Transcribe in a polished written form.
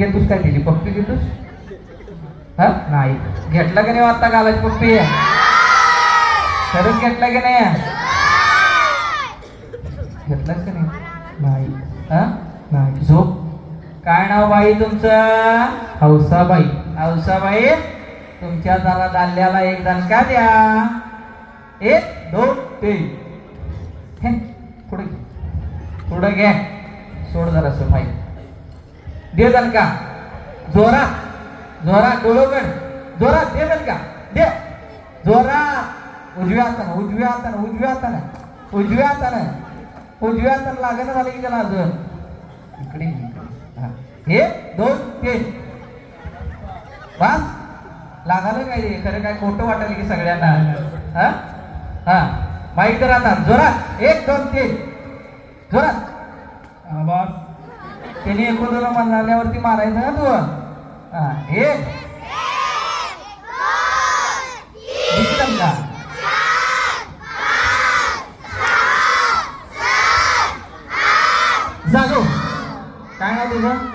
घेतोस काय तिची पप्पी घेतोस हा नाही घेतला की नाही आता घालायची पप्पी खरंच घेतला की नाही घेतलाच की नाही हा नाही झोप काय नाव बाई तुमचं हौसाबाई हौसाबाई तुमच्या जरा दाल्याला एक दणका द्या 1 2 3 पुढे पुढे घे सोड जरा माई दे दणका जोरात जोरात डोळोगड जोरात दे दणका दे जोरात उजव्या हातानं उजव्या हातानं उजव्या हातानं उजव्या हातानं उजव्या हातानं लागणं झालं की त्याला अजून इकडे 1 2 3 बस लागालं काय खरं काय खोटं वाटेल की सगळ्यांना हा हा माईक तर आता जोरात 1 2 3 जोरात बस त्यांनी एकूण म्हणाल्यावरती मारायचं ना तू हा 1 का जागो काय नाव तुझं